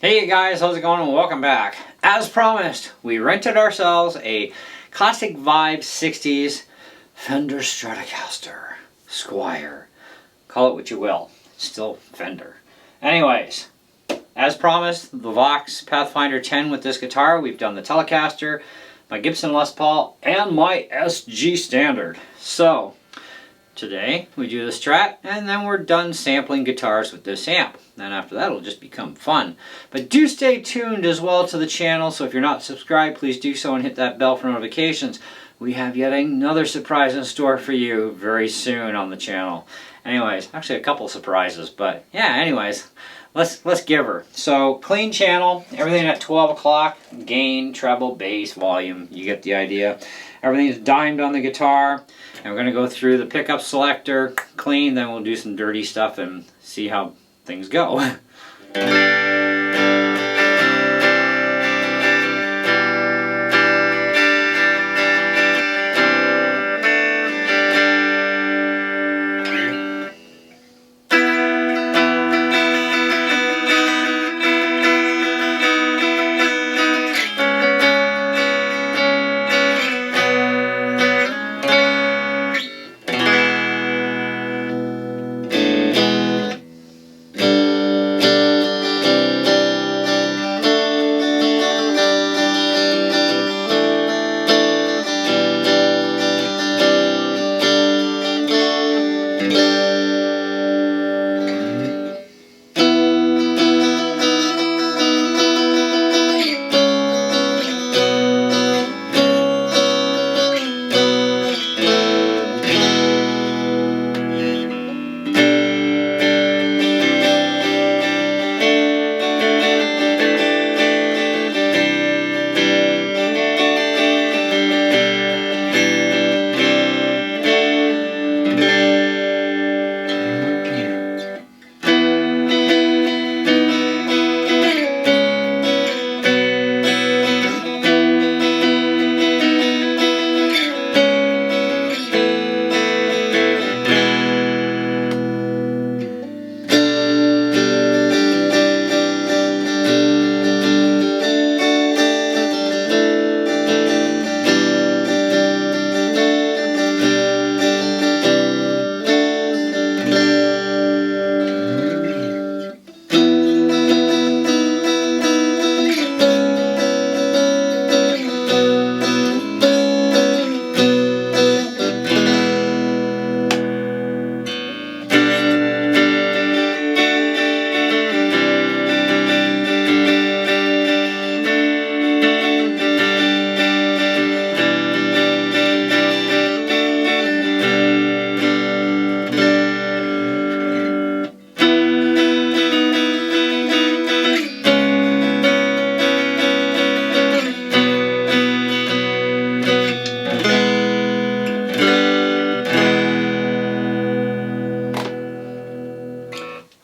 Hey guys, how's it going and welcome back. As promised, we rented ourselves a classic vibe 60s Fender Stratocaster Squire. Call it what you will, it's still Fender. Anyways, as promised, the Vox Pathfinder 10 with this guitar. We've done the Telecaster, my Gibson Les Paul, and my SG Standard. So, today we do the Strat, and then we're done sampling guitars with this amp. Then after that it'll just become fun. But do stay tuned as well to the channel, so if you're not subscribed, please do so and hit that bell for notifications. We have yet another surprise in store for you very soon on the channel. Anyways, actually a couple surprises, but yeah, anyways, let's give her. So, clean channel, everything at 12 o'clock, gain, treble, bass, volume, you get the idea. Everything's dimed on the guitar, and we're going to go through the pickup selector, clean, then we'll do some dirty stuff and see how things go.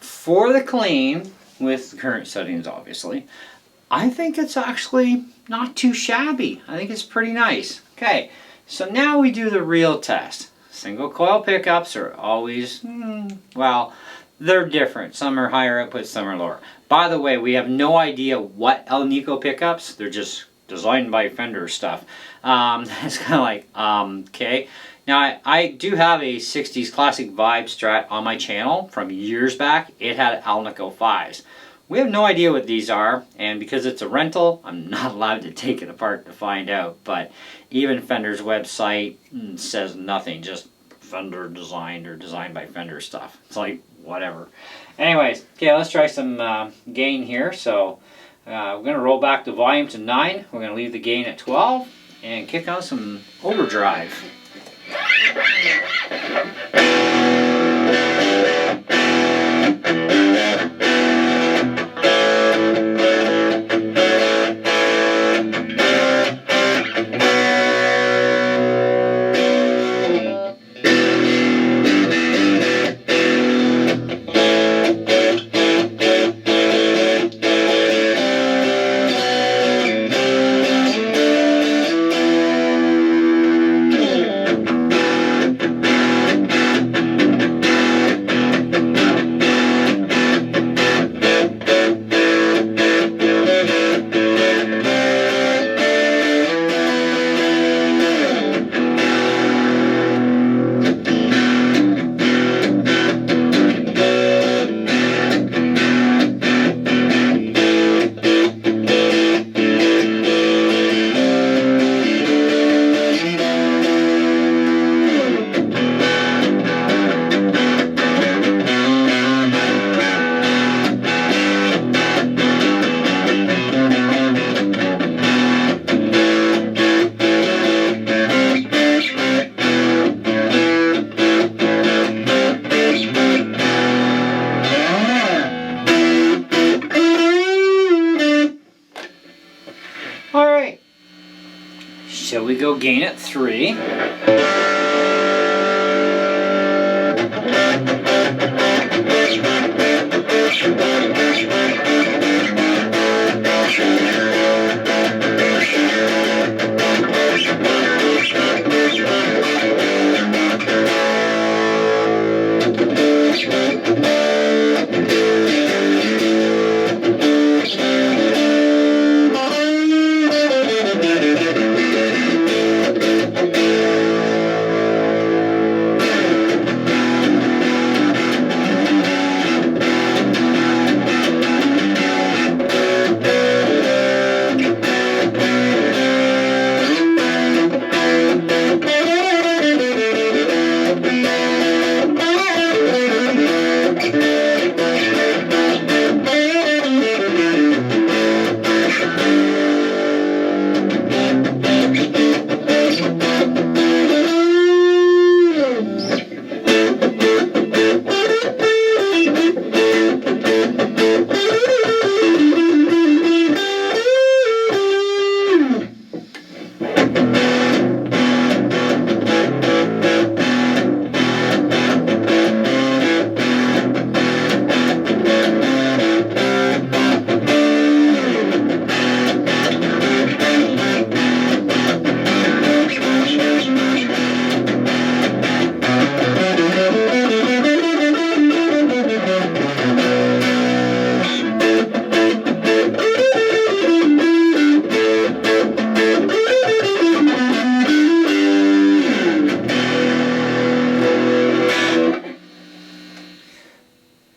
For the clean, with the current settings obviously, I think it's actually not too shabby. I think it's pretty nice. Okay, so now we do the real test. Single coil pickups are always, well, they're different. Some are higher output, some are lower. By the way, we have no idea what El Nico pickups, they're just designed by Fender stuff. It's kind of like, okay. Now, I do have a 60s classic vibe Strat on my channel from years back. It had Alnico 5s. We have no idea what these are, and because it's a rental, I'm not allowed to take it apart to find out. But even Fender's website says nothing, just Fender designed or designed by Fender stuff. It's like, whatever. Anyways, okay, let's try some gain here. So, we're going to roll back the volume to 9. We're going to leave the gain at 12 and kick on some Overdrive. go gain at 3.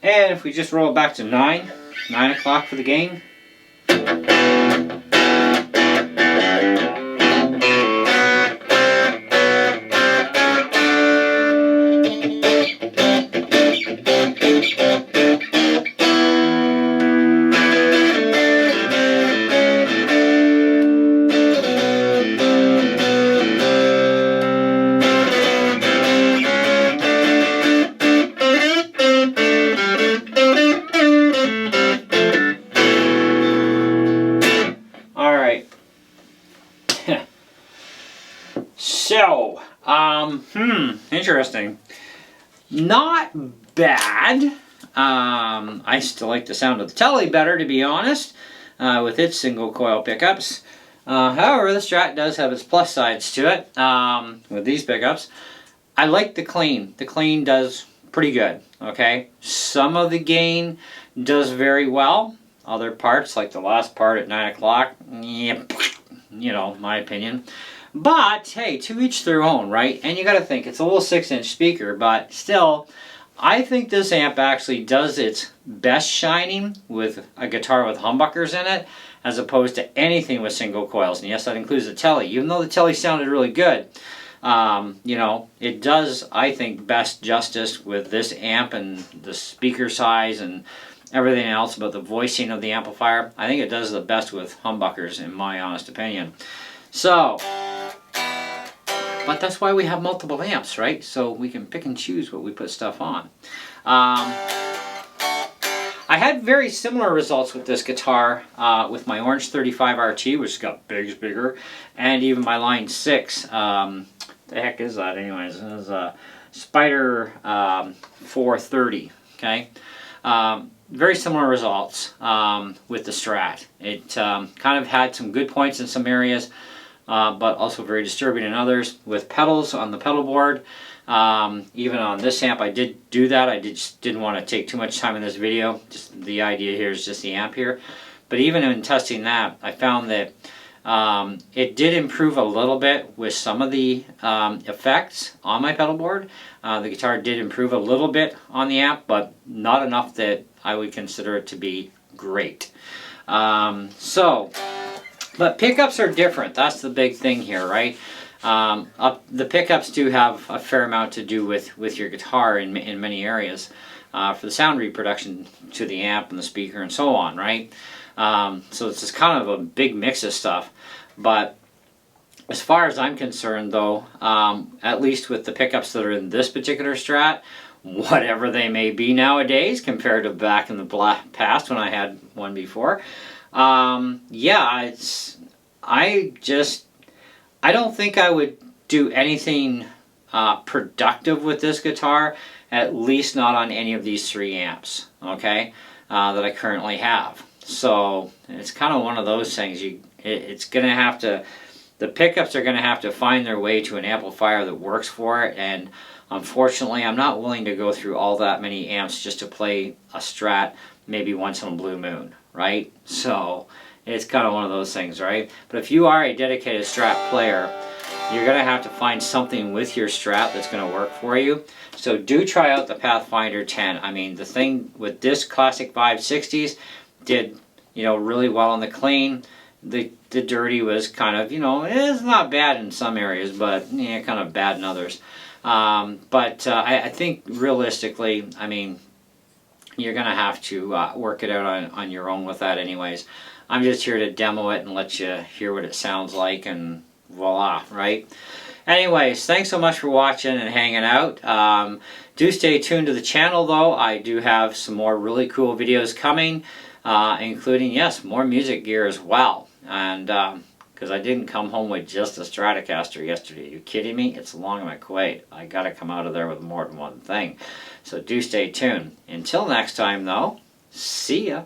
And if we just roll it back to 9 o'clock for the gain. So, interesting. Not bad. I still like the sound of the Telly better, to be honest, with its single coil pickups. However, the Strat does have its plus sides to it with these pickups. I like the clean. The clean does pretty good, okay? Some of the gain does very well. Other parts, like the last part at 9 o'clock, yep, you know, my opinion. But, hey, to each their own, right? And you got to think, it's a little 6-inch speaker, but still, I think this amp actually does its best shining with a guitar with humbuckers in it, as opposed to anything with single coils. And yes, that includes the Telly. Even though the Telly sounded really good, you know, it does, I think, best justice with this amp and the speaker size and everything else about the voicing of the amplifier. I think it does the best with humbuckers, in my honest opinion. So, but that's why we have multiple amps, right? So we can pick and choose what we put stuff on. I had very similar results with this guitar with my Orange 35 RT, which got bigger, and even my Line 6. The heck is that anyways? It is a Spider 430, okay? Very similar results with the Strat. It kind of had some good points in some areas, but also very disturbing in others. With pedals on the pedal board, even on this amp I did do that. I just didn't want to take too much time in this video. Just the idea here is just the amp here. But even in testing that, I found that it did improve a little bit with some of the effects on my pedal board. The guitar did improve a little bit on the amp, but not enough that I would consider it to be great. But pickups are different. That's the big thing here, right? The pickups do have a fair amount to do with your guitar in many areas for the sound reproduction to the amp and the speaker and so on, right? So it's just kind of a big mix of stuff. But as far as I'm concerned, though, at least with the pickups that are in this particular Strat, whatever they may be nowadays compared to back in the past when I had one before, yeah, I I don't think I would do anything productive with this guitar, at least not on any of these 3 amps, okay, that I currently have. So it's kind of one of those things. It's going to have to, the pickups are going to have to find their way to an amplifier that works for it, and unfortunately I'm not willing to go through all that many amps just to play a Strat maybe once in a blue moon, right? So it's kind of one of those things, right? But if you are a dedicated Strat player, you're going to have to find something with your Strat that's going to work for you. So do try out the Pathfinder 10. I mean, the thing with this classic Vibe 60s did, you know, really well on the clean. The dirty was kind of, you know, it's not bad in some areas, but yeah, kind of bad in others. I think realistically, I mean, you're going to have to work it out on your own with that anyways. I'm just here to demo it and let you hear what it sounds like, and voila, right? Anyways, thanks so much for watching and hanging out. Do stay tuned to the channel though. I do have some more really cool videos coming, including, yes, more music gear as well. And because I didn't come home with just a Stratocaster yesterday. Are you kidding me? It's long in my Kuwait. I gotta come out of there with more than one thing. So do stay tuned. Until next time though, see ya.